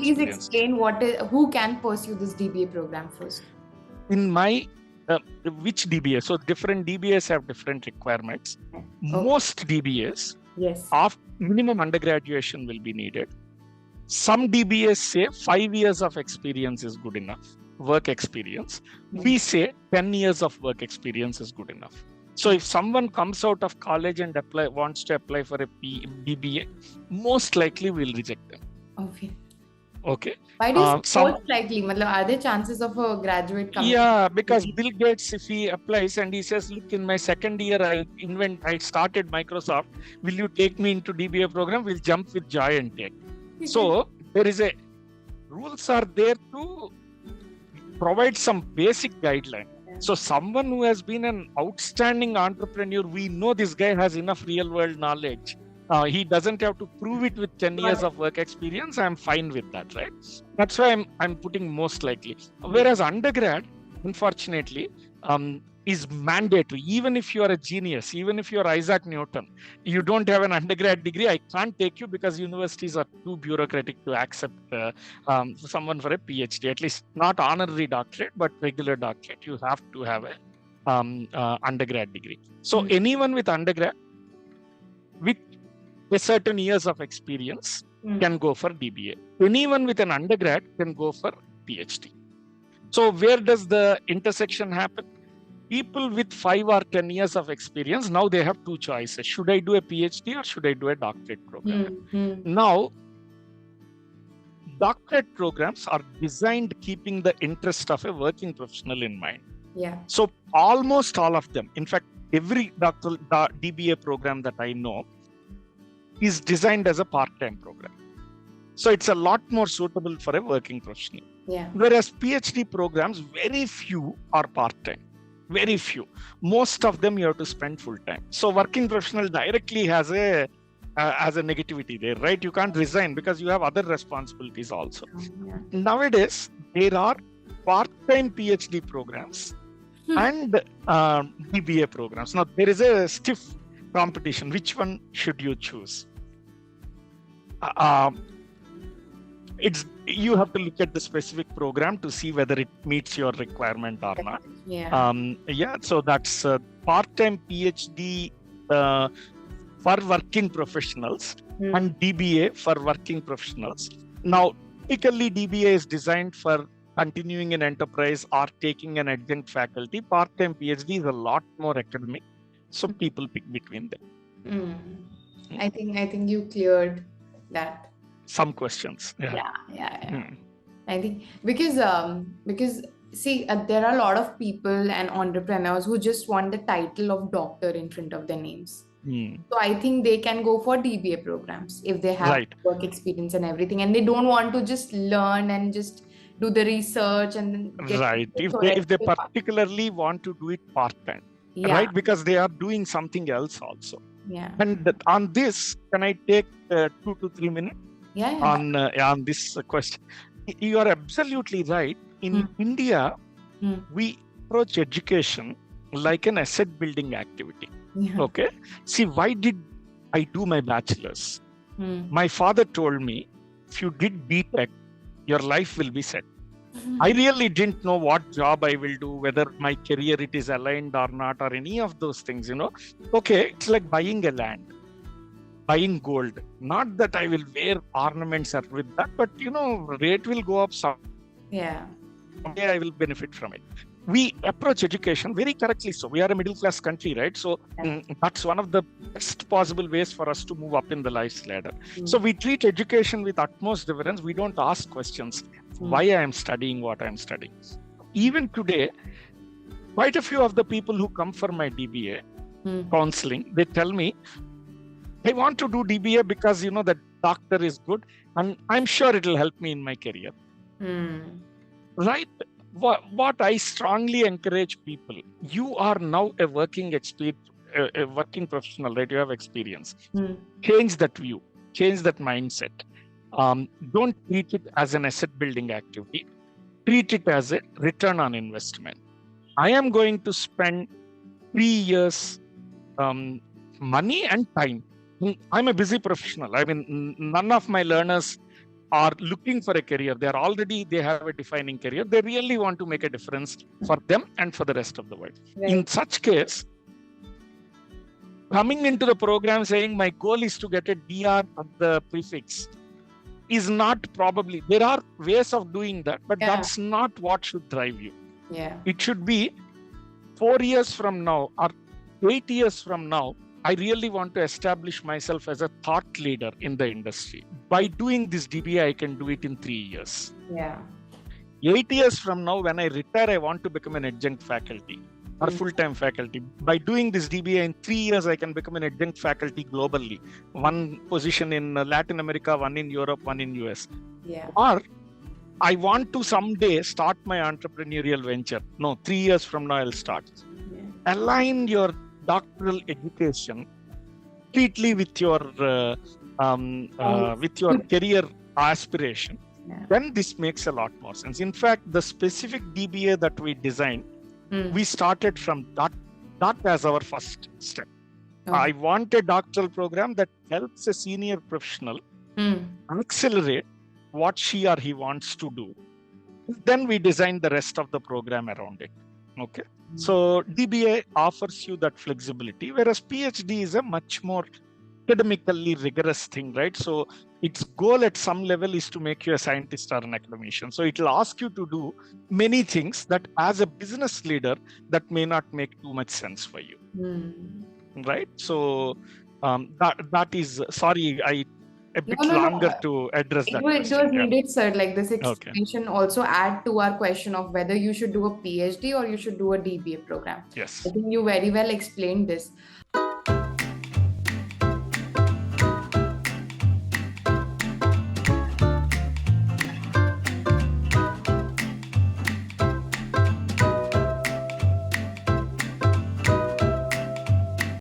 please experience. explain who can pursue this DBA program first? In my which DBA? So different DBAs have different requirements. Okay. Most DBAs, Yes, of minimum undergraduation will be needed. Some DBAs say 5 years of experience is good enough, work experience. We say 10 years of work experience is good enough. So if someone comes out of college and wants to apply for a DBA, most likely we'll reject them. Okay. Why do you say most likely? Are there chances of a graduate coming? Yeah, because Bill Gates, if he applies and he says, look, in my second year, I started Microsoft. Will you take me into DBA program? We'll jump with joy and take. So there is rules are there to provide some basic guideline. So someone who has been an outstanding entrepreneur, we know this guy has enough real world knowledge. He doesn't have to prove it with 10 years of work experience. I'm fine with that, right? That's why I'm putting most likely. Whereas undergrad, unfortunately, is mandatory. Even if you are a genius, even if you are Isaac Newton, you don't have an undergrad degree, I can't take you because universities are too bureaucratic to accept someone for a PhD. At least not honorary doctorate, but regular doctorate. You have to have a undergrad degree. So anyone with undergrad, with a certain years of experience can go for DBA. Anyone with an undergrad can go for PhD. So where does the intersection happen? People with 5 or 10 years of experience, now they have two choices. Should I do a PhD or should I do a doctorate program? Now, doctorate programs are designed keeping the interest of a working professional in mind. Yeah. So almost all of them, in fact, every doctoral DBA program that I know is designed as a part-time program. So it's a lot more suitable for a working professional. Yeah. Whereas PhD programs, very few are part-time. Very few. Most of them you have to spend full-time. So working professional directly has a negativity there, right? You can't resign because you have other responsibilities also. Yeah. Nowadays, there are part-time PhD programs and DBA programs. Now, there is a stiff competition. Which one should you choose? You have to look at the specific program to see whether it meets your requirement or not. Yeah. So that's part-time PhD for working professionals and DBA for working professionals. Now, typically DBA is designed for continuing an enterprise or taking an adjunct faculty. Part-time PhD is a lot more academic, so people pick between them. I think you cleared that. Some questions. Yeah. I think because see, there are a lot of people and entrepreneurs who just want the title of doctor in front of their names. So I think they can go for DBA programs if they have work experience and everything, and they don't want to just learn and just do the research and then get if they particularly want to do it part-time, right? Because they are doing something else also. Yeah. And on this, can I take 2 to 3 minutes? On this question? You are absolutely right. In India, we approach education like an asset building activity. Okay. See, why did I do my bachelor's? My father told me, if you did BTech, your life will be set. I really didn't know what job I will do, whether my career it is aligned or not, or any of those things, Okay, it's like buying a land, buying gold. Not that I will wear ornaments with that, but rate will go up some. Yeah. Someday I will benefit from it. We approach education very correctly. So we are a middle class country, right? So that's one of the best possible ways for us to move up in the life's ladder. So we treat education with utmost reverence. We don't ask questions. Why I am studying what I am studying. Even today, quite a few of the people who come for my DBA counseling, they tell me, I want to do DBA because the doctor is good and I'm sure it will help me in my career. Right? What I strongly encourage people, you are now a working professional, right? You have experience. Change that view, change that mindset. Don't treat it as an asset building activity. Treat it as a return on investment. I am going to spend 3 years money and time. I'm a busy professional. I mean, none of my learners are looking for a career, they have a defining career, they really want to make a difference for them and for the rest of the world. Right. In such case, coming into the program saying my goal is to get a DR at the prefix is not probably, there are ways of doing that, but that's not what should drive you. Yeah. It should be 4 years from now or 8 years from now, I really want to establish myself as a thought leader in the industry. By doing this DBA, I can do it in 3 years. Yeah. 8 years from now, when I retire, I want to become an adjunct faculty or full-time faculty. By doing this DBA in 3 years, I can become an adjunct faculty globally. One position in Latin America, one in Europe, one in US. Yeah. Or I want to someday start my entrepreneurial venture. No, 3 years from now, I'll start. Yeah. Align your doctoral education completely with your career aspiration. Yeah. Then this makes a lot more sense. In fact, the specific DBA that we designed, we started from that as our first step. Okay. I want a doctoral program that helps a senior professional accelerate what she or he wants to do. Then we design the rest of the program around it. Okay. So DBA offers you that flexibility, whereas PhD is a much more academically rigorous thing, right? So its goal at some level is to make you a scientist or an academician. So it will ask you to do many things that as a business leader, that may not make too much sense for you. Right? So that is, sorry, a bit longer to address that question. It was needed, sir. Like this explanation also add to our question of whether you should do a PhD or you should do a DBA program. Yes. I think you very well explained this.